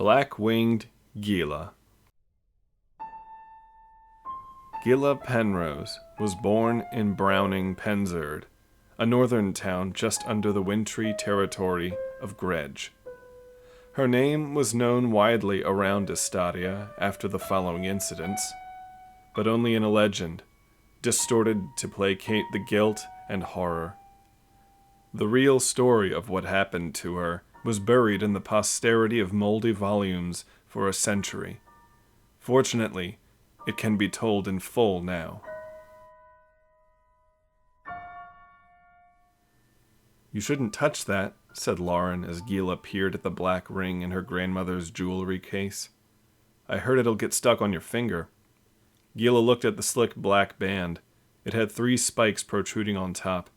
Black-winged Gila. Gila Penrose was born in Browning, Penzerd, a northern town just under the wintry territory of Gredge. Her name was known widely around Estadia after the following incidents, but only in a legend, distorted to placate the guilt and horror. The real story of what happened to her was buried in the posterity of moldy volumes for a century. Fortunately, it can be told in full now. "You shouldn't touch that," said Lauren as Gila peered at the black ring in her grandmother's jewelry case. "I heard it'll get stuck on your finger." Gila looked at the slick black band. It had 3 spikes protruding on top.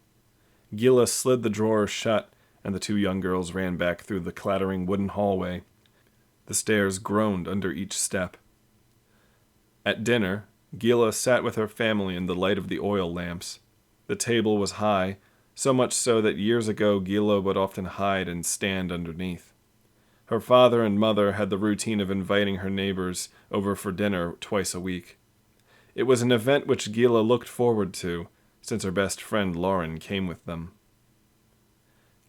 Gila slid the drawer shut, and the 2 young girls ran back through the clattering wooden hallway. The stairs groaned under each step. At dinner, Gila sat with her family in the light of the oil lamps. The table was high, so much so that years ago Gila would often hide and stand underneath. Her father and mother had the routine of inviting her neighbors over for dinner twice a week. It was an event which Gila looked forward to, since her best friend Lauren came with them.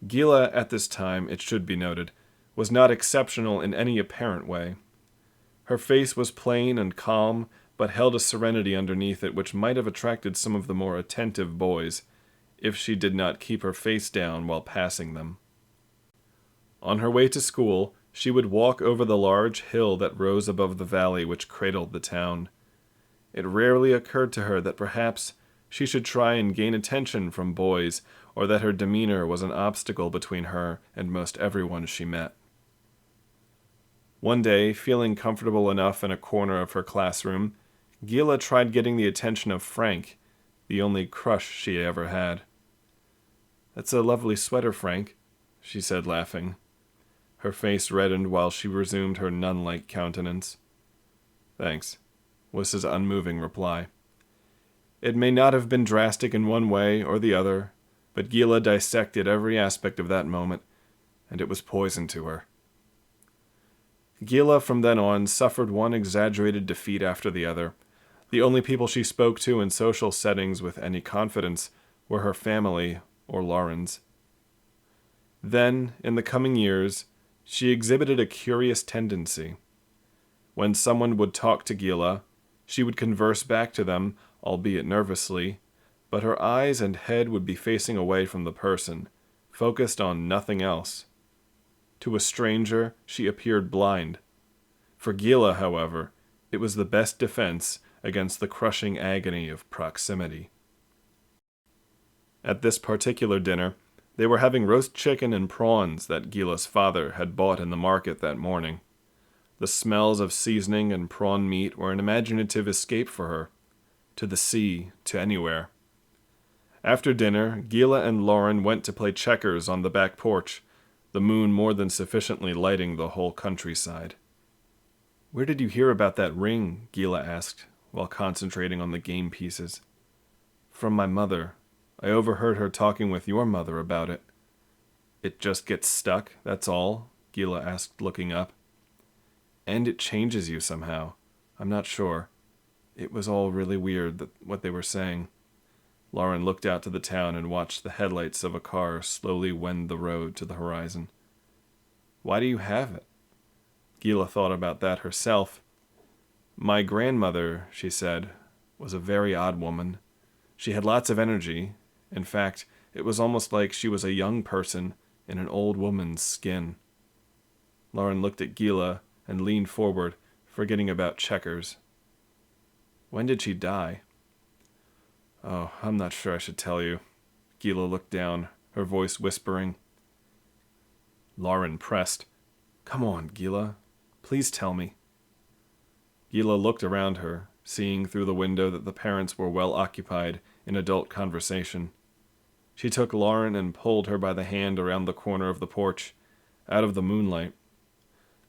Gila, at this time, it should be noted, was not exceptional in any apparent way. Her face was plain and calm, but held a serenity underneath it which might have attracted some of the more attentive boys, if she did not keep her face down while passing them. On her way to school, she would walk over the large hill that rose above the valley which cradled the town. It rarely occurred to her that perhaps she should try and gain attention from boys, or that her demeanor was an obstacle between her and most everyone she met. One day, feeling comfortable enough in a corner of her classroom, Gila tried getting the attention of Frank, the only crush she ever had. "That's a lovely sweater, Frank," she said, laughing. Her face reddened while she resumed her nun-like countenance. "Thanks," was his unmoving reply. It may not have been drastic in one way or the other, but Gila dissected every aspect of that moment, and it was poison to her. Gila from then on suffered one exaggerated defeat after the other. The only people she spoke to in social settings with any confidence were her family or Lauren's. Then, in the coming years, she exhibited a curious tendency. When someone would talk to Gila, she would converse back to them, albeit nervously, but her eyes and head would be facing away from the person, focused on nothing else. To a stranger, she appeared blind. For Gila, however, it was the best defense against the crushing agony of proximity. At this particular dinner, they were having roast chicken and prawns that Gila's father had bought in the market that morning. The smells of seasoning and prawn meat were an imaginative escape for her, to the sea, to anywhere. After dinner, Gila and Lauren went to play checkers on the back porch, the moon more than sufficiently lighting the whole countryside. "Where did you hear about that ring?" Gila asked, while concentrating on the game pieces. "From my mother. I overheard her talking with your mother about it." "It just gets stuck, that's all?" Gila asked, looking up. "And it changes you somehow. I'm not sure. It was all really weird, what they were saying." Lauren looked out to the town and watched the headlights of a car slowly wend the road to the horizon. "Why do you have it?" Gila thought about that herself. "My grandmother," she said, "was a very odd woman. She had lots of energy. In fact, it was almost like she was a young person in an old woman's skin." Lauren looked at Gila and leaned forward, forgetting about checkers. "When did she die?" "Oh, I'm not sure I should tell you." Gila looked down, her voice whispering. Lauren pressed. "Come on, Gila. Please tell me." Gila looked around her, seeing through the window that the parents were well occupied in adult conversation. She took Lauren and pulled her by the hand around the corner of the porch, out of the moonlight.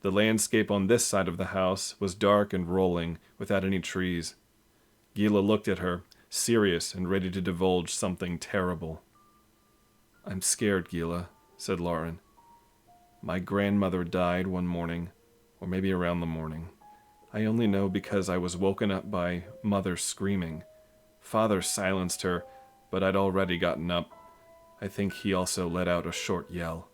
The landscape on this side of the house was dark and rolling, without any trees. Gila looked at her, serious and ready to divulge something terrible. "I'm scared, Gila," said Lauren. "My grandmother died one morning, or maybe around the morning. I only know because I was woken up by Mother screaming. Father silenced her, but I'd already gotten up. I think he also let out a short yell.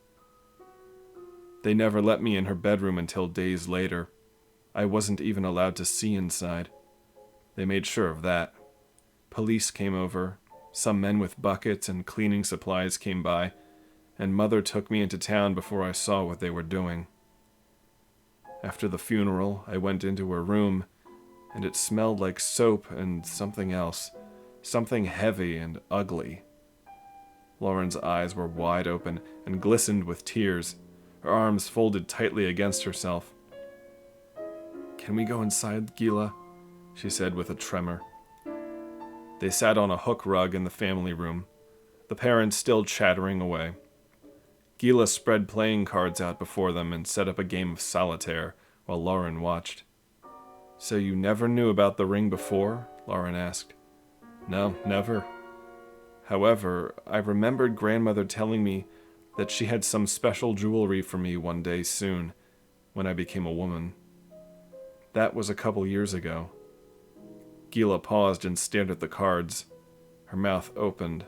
They never let me in her bedroom until days later. I wasn't even allowed to see inside. They made sure of that. Police came over. Some men with buckets and cleaning supplies came by, and Mother took me into town before I saw what they were doing. After the funeral, I went into her room, and it smelled like soap and something else, something heavy and ugly. Lauren's eyes were wide open and glistened with tears, her arms folded tightly against herself. "Can we go inside, Gila?" she said with a tremor. They sat on a hook rug in the family room, the parents still chattering away. Gila spread playing cards out before them and set up a game of solitaire while Lauren watched. "So you never knew about the ring before?" Lauren asked. "No, never. However, I remembered Grandmother telling me that she had some special jewelry for me one day soon, when I became a woman. That was a couple years ago." Gila paused and stared at the cards. Her mouth opened.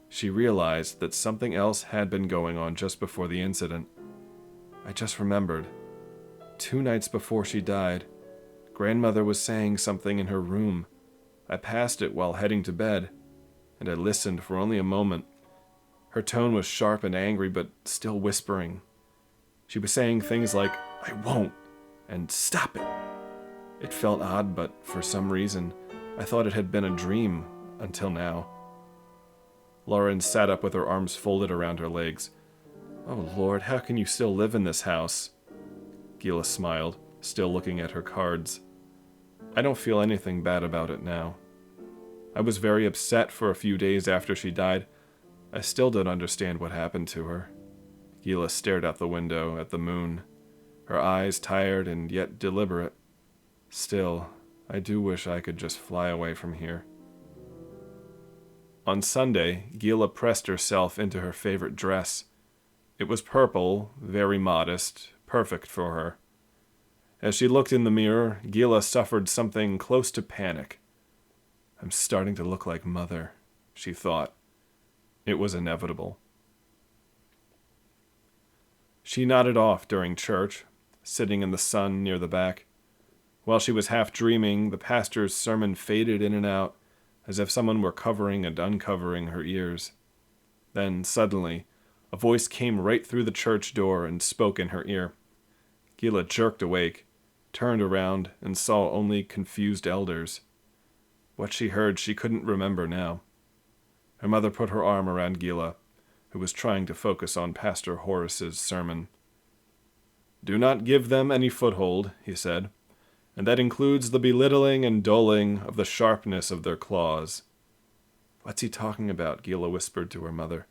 She realized that something else had been going on just before the incident. "I just remembered. 2 nights before she died, Grandmother was saying something in her room. I passed it while heading to bed, and I listened for only a moment. Her tone was sharp and angry, but still whispering. She was saying things like, 'I won't,' and 'stop it.' It felt odd, but for some reason, I thought it had been a dream until now." Lauren sat up with her arms folded around her legs. "Oh Lord, how can you still live in this house?" Gila smiled, still looking at her cards. "I don't feel anything bad about it now. I was very upset for a few days after she died. I still don't understand what happened to her." Gila stared out the window at the moon, her eyes tired and yet deliberate. "Still, I do wish I could just fly away from here." On Sunday, Gila pressed herself into her favorite dress. It was purple, very modest, perfect for her. As she looked in the mirror, Gila suffered something close to panic. "I'm starting to look like Mother," she thought. It was inevitable. She nodded off during church, sitting in the sun near the back. While she was half dreaming, the pastor's sermon faded in and out, as if someone were covering and uncovering her ears. Then, suddenly, a voice came right through the church door and spoke in her ear. Gila jerked awake, turned around, and saw only confused elders. What she heard she couldn't remember now. Her mother put her arm around Gila, who was trying to focus on Pastor Horace's sermon. "Do not give them any foothold," he said, "and that includes the belittling and dulling of the sharpness of their claws." "What's he talking about?" Gila whispered to her mother.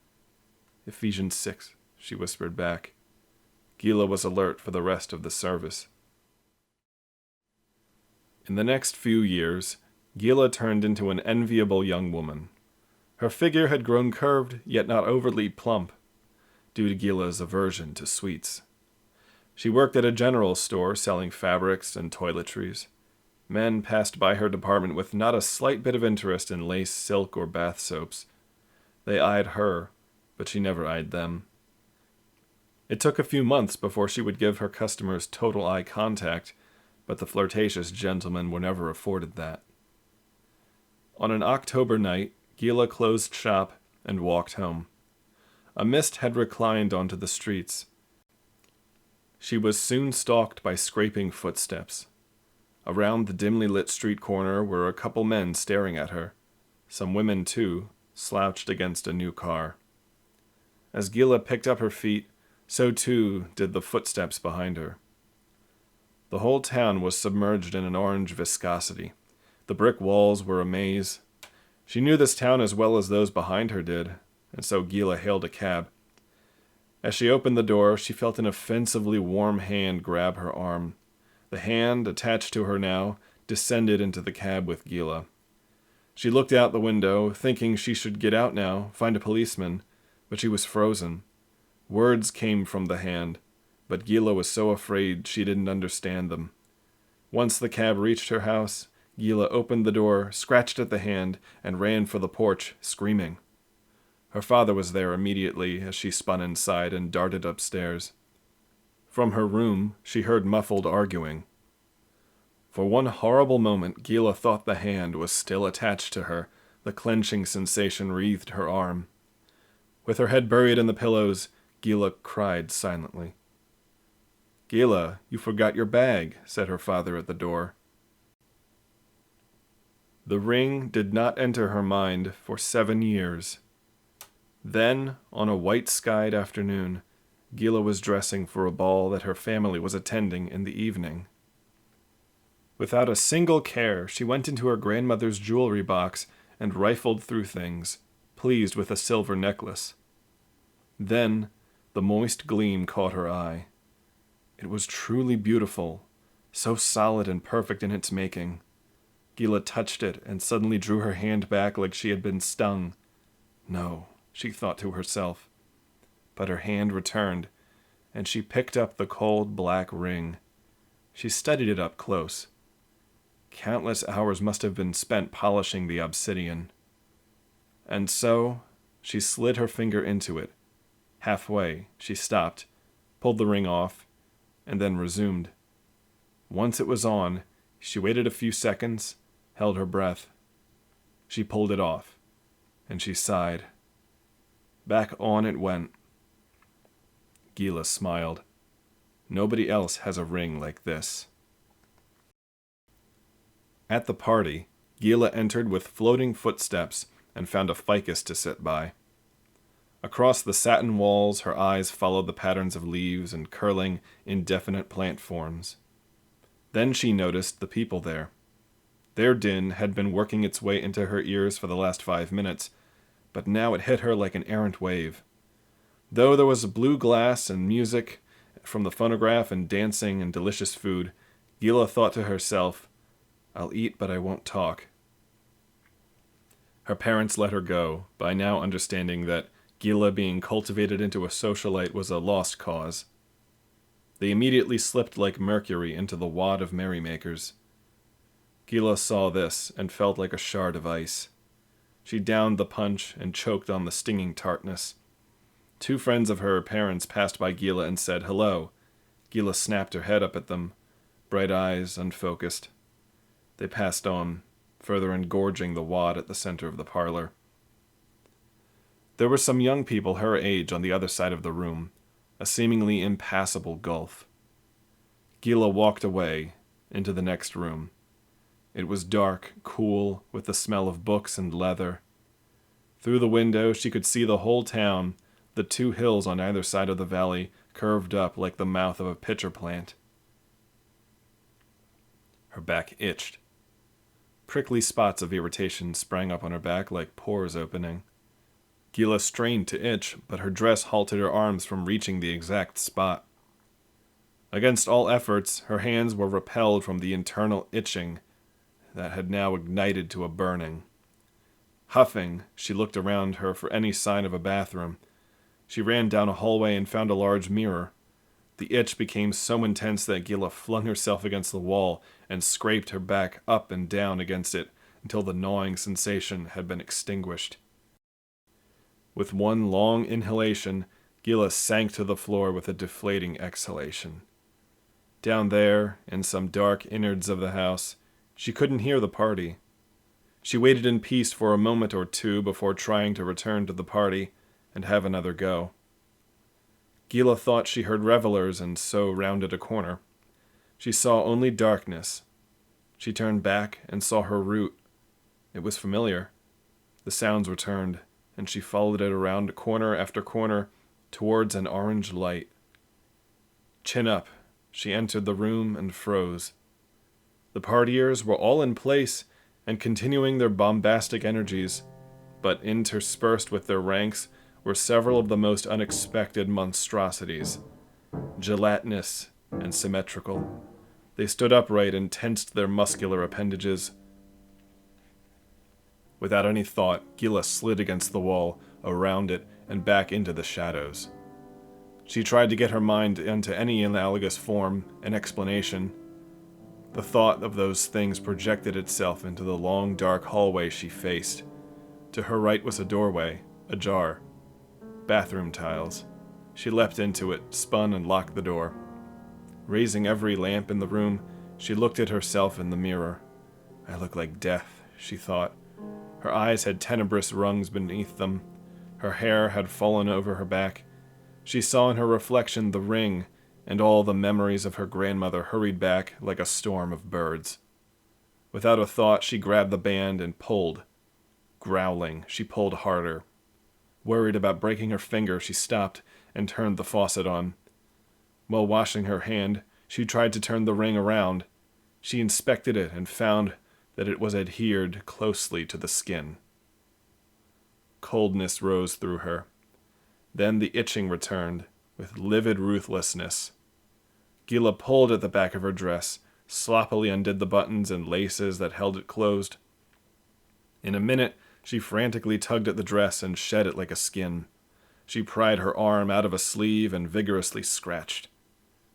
"Ephesians 6, she whispered back. Gila was alert for the rest of the service. In the next few years, Gila turned into an enviable young woman. Her figure had grown curved, yet not overly plump, due to Gila's aversion to sweets. She worked at a general store selling fabrics and toiletries. Men passed by her department with not a slight bit of interest in lace, silk, or bath soaps. They eyed her, but she never eyed them. It took a few months before she would give her customers total eye contact, but the flirtatious gentlemen were never afforded that. On an October night, Gila closed shop and walked home. A mist had reclined onto the streets. She was soon stalked by scraping footsteps. Around the dimly lit street corner were a couple men staring at her. Some women, too, slouched against a new car. As Gila picked up her feet, so too did the footsteps behind her. The whole town was submerged in an orange viscosity. The brick walls were a maze. She knew this town as well as those behind her did, and so Gila hailed a cab. As she opened the door, she felt an offensively warm hand grab her arm. The hand, attached to her now, descended into the cab with Gila. She looked out the window, thinking she should get out now, find a policeman, but she was frozen. Words came from the hand, but Gila was so afraid she didn't understand them. Once the cab reached her house, Gila opened the door, scratched at the hand, and ran for the porch, screaming. Her father was there immediately as she spun inside and darted upstairs. From her room, she heard muffled arguing. For one horrible moment, Gila thought the hand was still attached to her. The clenching sensation wreathed her arm. With her head buried in the pillows, Gila cried silently. "Gila, you forgot your bag," said her father at the door. The ring did not enter her mind for 7 years. Then, on a white-skied afternoon, Gila was dressing for a ball that her family was attending in the evening. Without a single care, she went into her grandmother's jewelry box and rifled through things, pleased with a silver necklace. Then, the moist gleam caught her eye. It was truly beautiful, so solid and perfect in its making. Gila touched it and suddenly drew her hand back like she had been stung. No, she thought to herself. But her hand returned, and she picked up the cold black ring. She studied it up close. Countless hours must have been spent polishing the obsidian. And so, she slid her finger into it. Halfway, she stopped, pulled the ring off, and then resumed. Once it was on, she waited a few seconds, held her breath. She pulled it off, and she sighed. Back on it went. Gila smiled. Nobody else has a ring like this. At the party, Gila entered with floating footsteps and found a ficus to sit by. Across the satin walls, her eyes followed the patterns of leaves and curling, indefinite plant forms. Then she noticed the people there. Their din had been working its way into her ears for the last 5 minutes, but now it hit her like an errant wave. Though there was blue glass and music from the phonograph and dancing and delicious food, Gila thought to herself, "I'll eat, but I won't talk." Her parents let her go, by now understanding that Gila being cultivated into a socialite was a lost cause. They immediately slipped like mercury into the wad of merrymakers. Gila saw this and felt like a shard of ice. She downed the punch and choked on the stinging tartness. 2 friends of her parents passed by Gila and said hello. Gila snapped her head up at them, bright eyes unfocused. They passed on, further engorging the wad at the center of the parlor. There were some young people her age on the other side of the room, a seemingly impassable gulf. Gila walked away, into the next room. It was dark, cool, with the smell of books and leather. Through the window she could see the whole town, the 2 hills on either side of the valley curved up like the mouth of a pitcher plant. Her back itched. Prickly spots of irritation sprang up on her back like pores opening. Gila strained to itch, but her dress halted her arms from reaching the exact spot. Against all efforts, her hands were repelled from the internal itching that had now ignited to a burning. Huffing, she looked around her for any sign of a bathroom. She ran down a hallway and found a large mirror. The itch became so intense that Gila flung herself against the wall and scraped her back up and down against it until the gnawing sensation had been extinguished. With one long inhalation, Gila sank to the floor with a deflating exhalation. Down there, in some dark innards of the house, she couldn't hear the party. She waited in peace for a moment or 2 before trying to return to the party and have another go. Gila thought she heard revelers and so rounded a corner. She saw only darkness. She turned back and saw her route. It was familiar. The sounds returned, and she followed it around corner after corner towards an orange light. Chin up, she entered the room and froze. The partiers were all in place and continuing their bombastic energies, but interspersed with their ranks were several of the most unexpected monstrosities, gelatinous and symmetrical. They stood upright and tensed their muscular appendages. Without any thought, Gila slid against the wall, around it, and back into the shadows. She tried to get her mind into any analogous form and explanation. The thought of those things projected itself into the long, dark hallway she faced. To her right was a doorway, ajar. Bathroom tiles. She leapt into it, spun, and locked the door. Raising every lamp in the room, she looked at herself in the mirror. I look like death, she thought. Her eyes had tenebrous rungs beneath them. Her hair had fallen over her back. She saw in her reflection the ring, and all the memories of her grandmother hurried back like a storm of birds. Without a thought, she grabbed the band and pulled. Growling, she pulled harder. Worried about breaking her finger, she stopped and turned the faucet on. While washing her hand, she tried to turn the ring around. She inspected it and found that it was adhered closely to the skin. Coldness rose through her. Then the itching returned, with livid ruthlessness. Gila pulled at the back of her dress, sloppily undid the buttons and laces that held it closed. In a minute, she frantically tugged at the dress and shed it like a skin. She pried her arm out of a sleeve and vigorously scratched.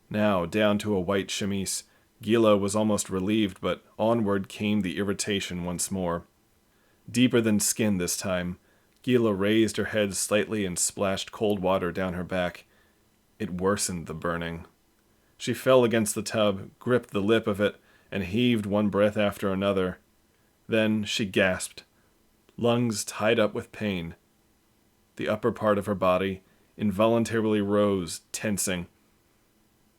Now, down to a white chemise, Gila was almost relieved, but onward came the irritation once more. Deeper than skin this time, Gila raised her head slightly and splashed cold water down her back. It worsened the burning. She fell against the tub, gripped the lip of it, and heaved one breath after another. Then she gasped, lungs tied up with pain. The upper part of her body involuntarily rose, tensing.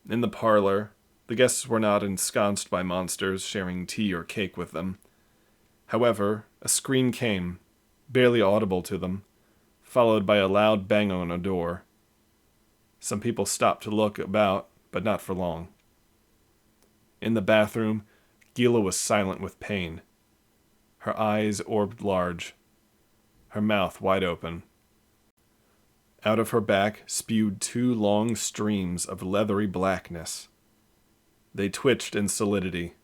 In the parlor, the guests were not ensconced by monsters sharing tea or cake with them. However, a scream came, barely audible to them, followed by a loud bang on a door. Some people stopped to look about, but not for long. In the bathroom, Gila was silent with pain. Her eyes orbed large, her mouth wide open. Out of her back spewed 2 long streams of leathery blackness. They twitched in solidity.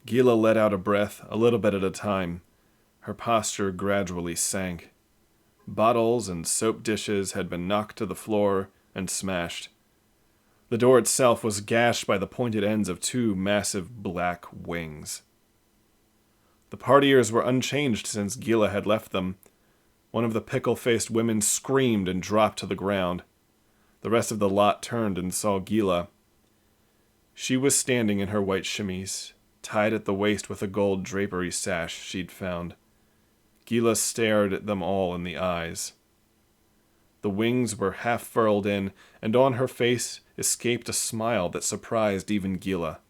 Gila let out a breath a little bit at a time. Her posture gradually sank. Bottles and soap dishes had been knocked to the floor and smashed. The door itself was gashed by the pointed ends of 2 massive black wings. The partiers were unchanged since Gila had left them. One of the pickle-faced women screamed and dropped to the ground. The rest of the lot turned and saw Gila. She was standing in her white chemise, tied at the waist with a gold drapery sash she'd found. Gila stared at them all in the eyes. The wings were half furled in, and on her face escaped a smile that surprised even Gila.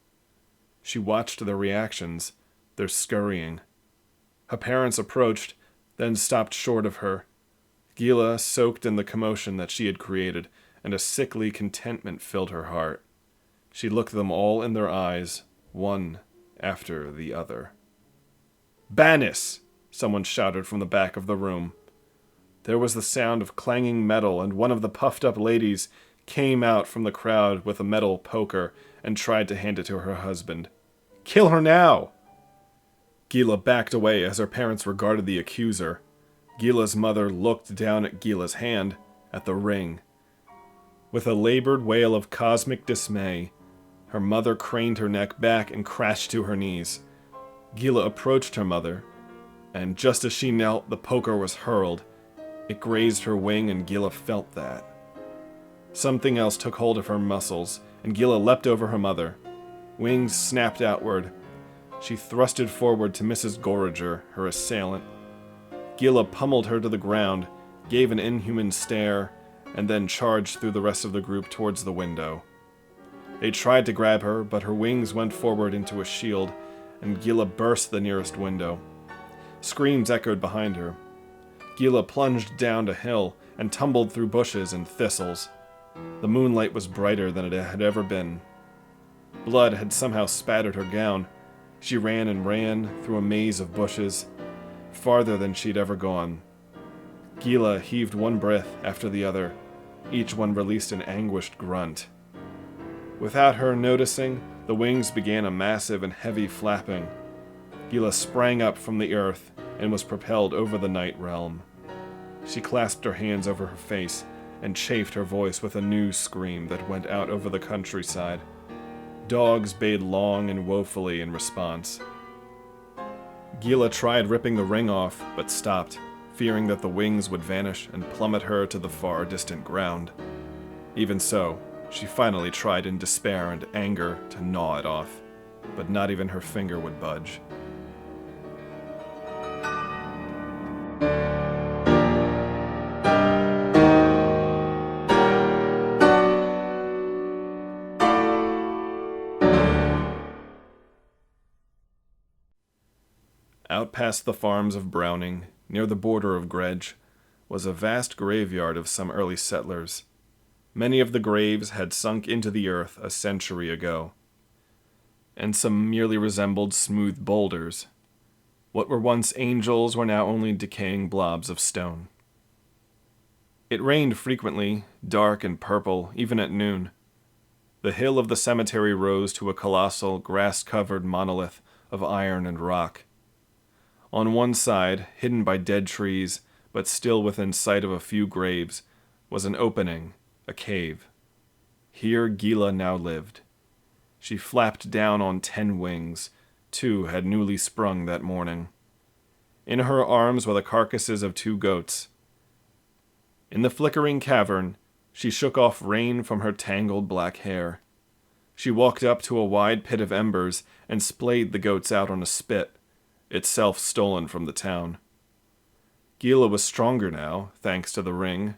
She watched their reactions, their scurrying. Her parents approached, then stopped short of her. Gila soaked in the commotion that she had created, and a sickly contentment filled her heart. She looked them all in their eyes, one after the other. "Banis!" someone shouted from the back of the room. There was the sound of clanging metal, and one of the puffed-up ladies came out from the crowd with a metal poker and tried to hand it to her husband. "Kill her now!" Gila backed away as her parents regarded the accuser. Gila's mother looked down at Gila's hand, at the ring. With a labored wail of cosmic dismay, her mother craned her neck back and crashed to her knees. Gila approached her mother, and just as she knelt, the poker was hurled. It grazed her wing, and Gila felt that. Something else took hold of her muscles, and Gila leapt over her mother. Wings snapped outward. She thrusted forward to Mrs. Gorager, her assailant. Gila pummeled her to the ground, gave an inhuman stare, and then charged through the rest of the group towards the window. They tried to grab her, but her wings went forward into a shield, and Gila burst the nearest window. Screams echoed behind her. Gila plunged down a hill and tumbled through bushes and thistles. The moonlight was brighter than it had ever been. Blood had somehow spattered her gown. She ran and ran through a maze of bushes, farther than she'd ever gone. Gila heaved one breath after the other. Each one released an anguished grunt. Without her noticing, the wings began a massive and heavy flapping. Gila sprang up from the earth and was propelled over the night realm. She clasped her hands over her face and chafed her voice with a new scream that went out over the countryside. Dogs bayed long and woefully in response. Gila tried ripping the ring off, but stopped, fearing that the wings would vanish and plummet her to the far distant ground. Even so, she finally tried in despair and anger to gnaw it off, but not even her finger would budge. Out past the farms of Browning, near the border of Gredge, was a vast graveyard of some early settlers. Many of the graves had sunk into the earth a century ago, and some merely resembled smooth boulders. What were once angels were now only decaying blobs of stone. It rained frequently, dark and purple, even at noon. The hill of the cemetery rose to a colossal, grass-covered monolith of iron and rock. On one side, hidden by dead trees, but still within sight of a few graves, was an opening, a cave. Here Gila now lived. She flapped down on 10 wings. 2 had newly sprung that morning. In her arms were the carcasses of 2 goats. In the flickering cavern, she shook off rain from her tangled black hair. She walked up to a wide pit of embers and splayed the goats out on a spit, itself stolen from the town. Gila was stronger now, thanks to the ring.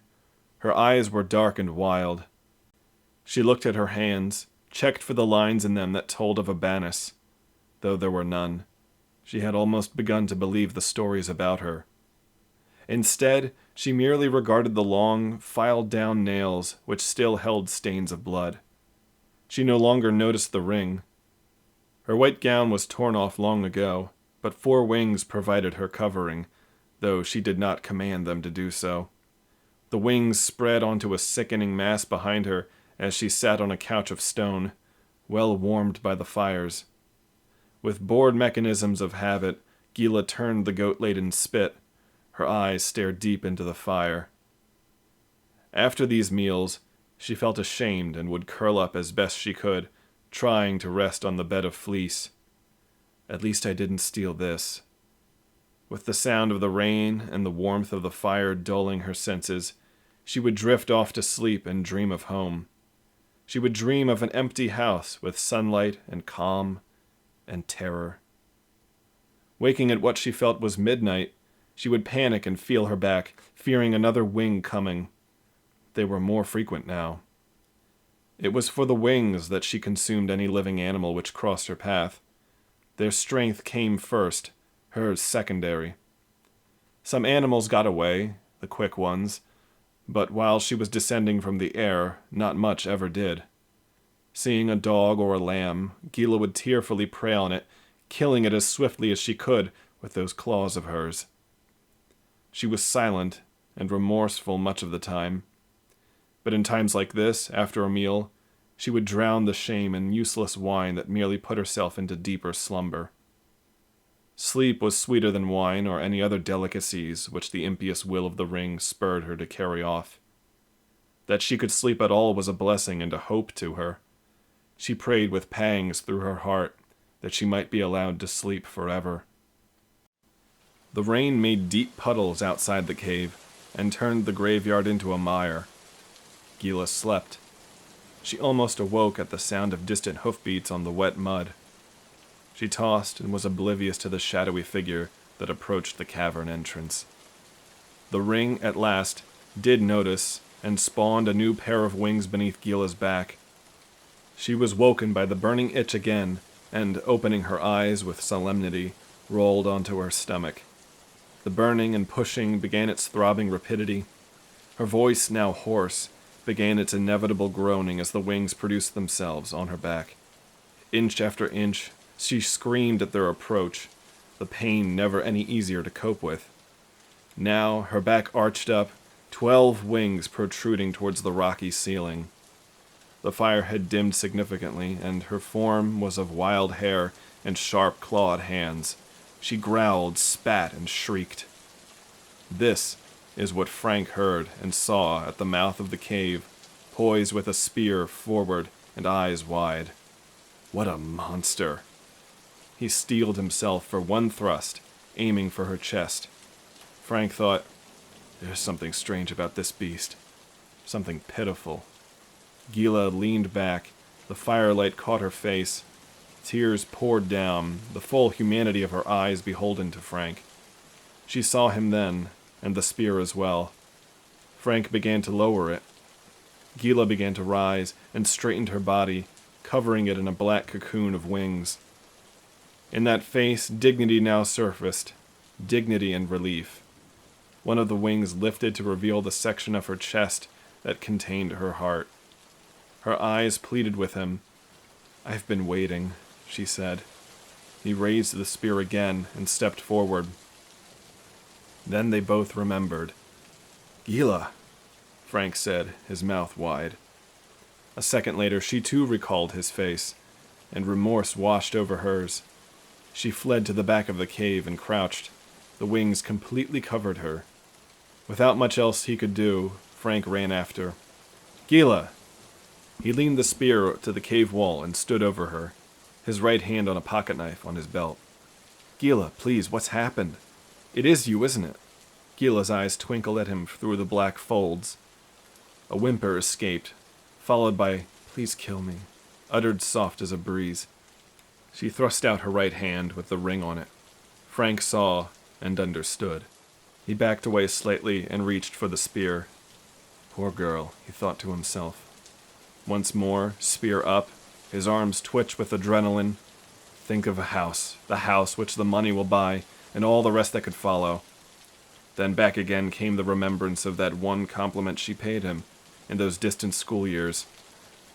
Her eyes were dark and wild. She looked at her hands, checked for the lines in them that told of a bannus, though there were none. She had almost begun to believe the stories about her. Instead, she merely regarded the long, filed-down nails which still held stains of blood. She no longer noticed the ring. Her white gown was torn off long ago, but 4 wings provided her covering, though she did not command them to do so. The wings spread onto a sickening mass behind her as she sat on a couch of stone, well warmed by the fires. With bored mechanisms of habit, Gila turned the goat-laden spit. Her eyes stared deep into the fire. After these meals, she felt ashamed and would curl up as best she could, trying to rest on the bed of fleece. At least I didn't steal this. With the sound of the rain and the warmth of the fire dulling her senses, she would drift off to sleep and dream of home. She would dream of an empty house with sunlight and calm and terror. Waking at what she felt was midnight, she would panic and feel her back, fearing another wing coming. They were more frequent now. It was for the wings that she consumed any living animal which crossed her path. Their strength came first, hers secondary. Some animals got away, the quick ones, but while she was descending from the air, not much ever did. Seeing a dog or a lamb, Gila would tearfully prey on it, killing it as swiftly as she could with those claws of hers. She was silent and remorseful much of the time, but in times like this, after a meal, she would drown the shame in useless wine that merely put herself into deeper slumber. Sleep was sweeter than wine or any other delicacies which the impious will of the ring spurred her to carry off. That she could sleep at all was a blessing and a hope to her. She prayed with pangs through her heart that she might be allowed to sleep forever. The rain made deep puddles outside the cave and turned the graveyard into a mire. Gila slept. She almost awoke at the sound of distant hoofbeats on the wet mud. She tossed and was oblivious to the shadowy figure that approached the cavern entrance. The ring, at last, did notice and spawned a new pair of wings beneath Gila's back. She was woken by the burning itch again, and, opening her eyes with solemnity, rolled onto her stomach. The burning and pushing began its throbbing rapidity. Her voice, now hoarse, began its inevitable groaning as the wings produced themselves on her back. Inch after inch, she screamed at their approach, the pain never any easier to cope with. Now, her back arched up, 12 wings protruding towards the rocky ceiling. The fire had dimmed significantly, and her form was of wild hair and sharp clawed hands. She growled, spat, and shrieked. This is what Frank heard and saw at the mouth of the cave, poised with a spear forward and eyes wide. What a monster! He steeled himself for one thrust, aiming for her chest. Frank thought, there's something strange about this beast. Something pitiful. Gila leaned back. The firelight caught her face. Tears poured down, the full humanity of her eyes beholden to Frank. She saw him then, and the spear as well. Frank began to lower it. Gila began to rise and straightened her body, covering it in a black cocoon of wings. In that face, dignity now surfaced, dignity and relief. One of the wings lifted to reveal the section of her chest that contained her heart. Her eyes pleaded with him. "I've been waiting," she said. He raised the spear again and stepped forward. Then they both remembered. "Gila," Frank said, his mouth wide. A second later, she too recalled his face, and remorse washed over hers. She fled to the back of the cave and crouched. The wings completely covered her. Without much else he could do, Frank ran after. "Gila!" He leaned the spear to the cave wall and stood over her, his right hand on a pocket knife on his belt. "Gila, please, what's happened? It is you, isn't it?" Gila's eyes twinkled at him through the black folds. A whimper escaped, followed by, "Please kill me," uttered soft as a breeze. She thrust out her right hand with the ring on it. Frank saw and understood. He backed away slightly and reached for the spear. Poor girl, he thought to himself. Once more, spear up, his arms twitched with adrenaline. Think of a house, the house which the money will buy, and all the rest that could follow. Then back again came the remembrance of that one compliment she paid him, in those distant school years.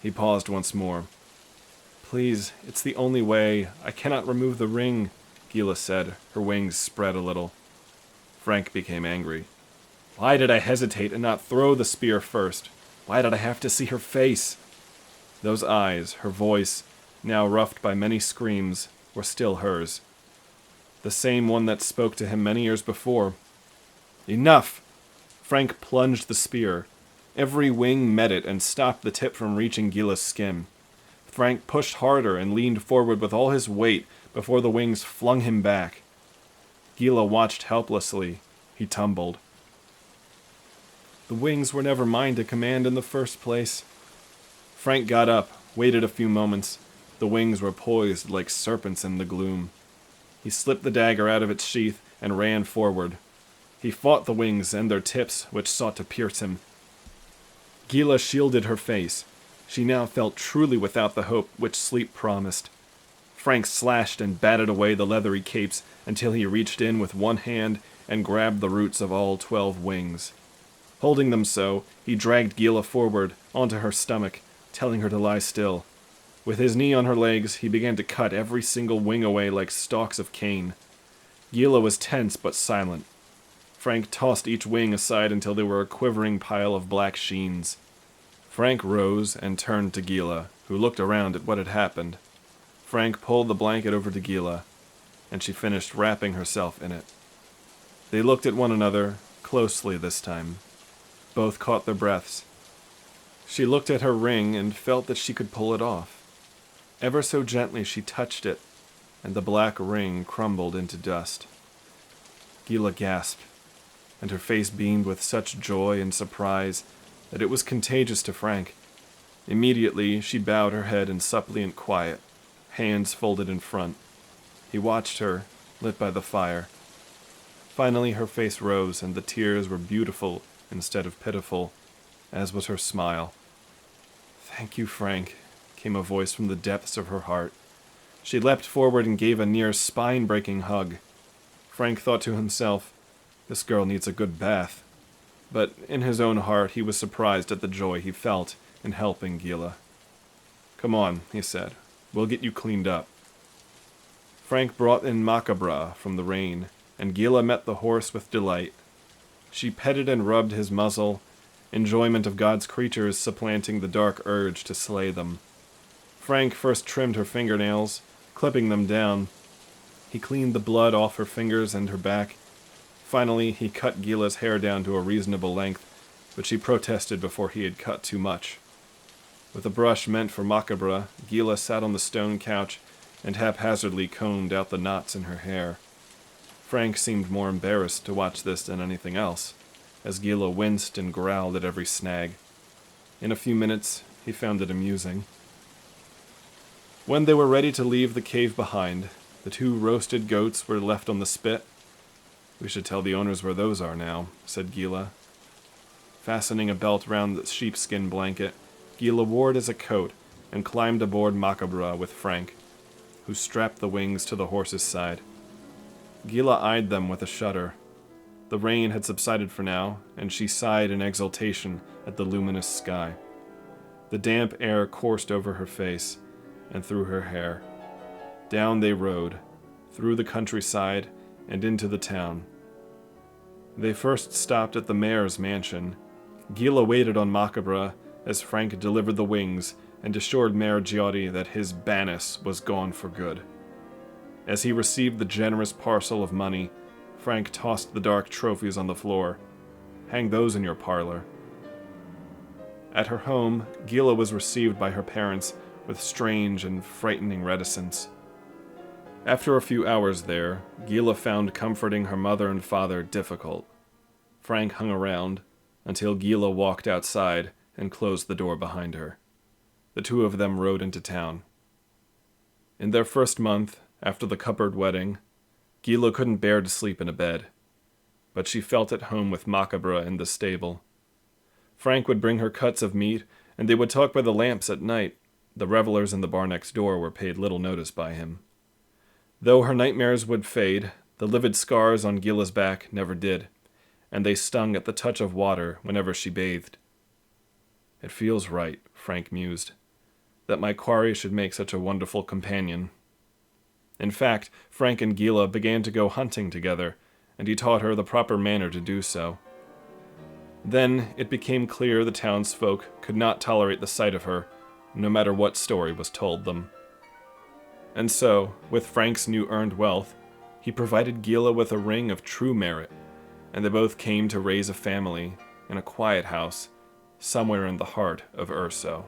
He paused once more. "Please, it's the only way. I cannot remove the ring," Gila said, her wings spread a little. Frank became angry. Why did I hesitate and not throw the spear first? Why did I have to see her face? Those eyes, her voice, now roughed by many screams, were still hers. The same one that spoke to him many years before. Enough! Frank plunged the spear. Every wing met it and stopped the tip from reaching Gila's skin. Frank pushed harder and leaned forward with all his weight before the wings flung him back. Gila watched helplessly. He tumbled. The wings were never mine to command in the first place. Frank got up, waited a few moments. The wings were poised like serpents in the gloom. He slipped the dagger out of its sheath and ran forward. He fought the wings and their tips, which sought to pierce him. Gila shielded her face. She now felt truly without the hope which sleep promised. Frank slashed and batted away the leathery capes until he reached in with one hand and grabbed the roots of all 12 wings. Holding them so, he dragged Gila forward onto her stomach, telling her to lie still. With his knee on her legs, he began to cut every single wing away like stalks of cane. Gila was tense but silent. Frank tossed each wing aside until they were a quivering pile of black sheens. Frank rose and turned to Gila, who looked around at what had happened. Frank pulled the blanket over to Gila, and she finished wrapping herself in it. They looked at one another, closely this time. Both caught their breaths. She looked at her ring and felt that she could pull it off. Ever so gently she touched it, and the black ring crumbled into dust. Gila gasped, and her face beamed with such joy and surprise that it was contagious to Frank. Immediately she bowed her head in suppliant quiet, hands folded in front. He watched her, lit by the fire. Finally her face rose, and the tears were beautiful instead of pitiful, as was her smile. "Thank you, Frank," came a voice from the depths of her heart. She leapt forward and gave a near spine-breaking hug. Frank thought to himself, this girl needs a good bath. But in his own heart he was surprised at the joy he felt in helping Gila. "Come on," he said. "We'll get you cleaned up." Frank brought in macabra from the rain, and Gila met the horse with delight. She petted and rubbed his muzzle, enjoyment of God's creatures supplanting the dark urge to slay them. Frank first trimmed her fingernails, clipping them down. He cleaned the blood off her fingers and her back. Finally, he cut Gila's hair down to a reasonable length, but she protested before he had cut too much. With a brush meant for macabre, Gila sat on the stone couch and haphazardly combed out the knots in her hair. Frank seemed more embarrassed to watch this than anything else, as Gila winced and growled at every snag. In a few minutes, he found it amusing. When they were ready to leave the cave behind, the 2 roasted goats were left on the spit. "We should tell the owners where those are now," said Gila. Fastening a belt round the sheepskin blanket, Gila wore it as a coat and climbed aboard Macabre with Frank, who strapped the wings to the horse's side. Gila eyed them with a shudder. The rain had subsided for now, and she sighed in exultation at the luminous sky. The damp air coursed over her face and through her hair. Down they rode, through the countryside and into the town. They first stopped at the mayor's mansion. Gila waited on Macabre as Frank delivered the wings and assured Mayor Giotti that his Bannis was gone for good. As he received the generous parcel of money, Frank tossed the dark trophies on the floor. "Hang those in your parlor." At her home, Gila was received by her parents with strange and frightening reticence. After a few hours there, Gila found comforting her mother and father difficult. Frank hung around until Gila walked outside and closed the door behind her. The 2 of them rode into town. In their first month, after the cupboard wedding, Gila couldn't bear to sleep in a bed, but she felt at home with Macabre in the stable. Frank would bring her cuts of meat, and they would talk by the lamps at night. The revelers in the bar next door were paid little notice by him. Though her nightmares would fade, the livid scars on Gila's back never did, and they stung at the touch of water whenever she bathed. "It feels right," Frank mused, "that my quarry should make such a wonderful companion." In fact, Frank and Gila began to go hunting together, and he taught her the proper manner to do so. Then it became clear the townsfolk could not tolerate the sight of her, no matter what story was told them. And so, with Frank's new earned wealth, he provided Gila with a ring of true merit, and they both came to raise a family in a quiet house somewhere in the heart of Urso.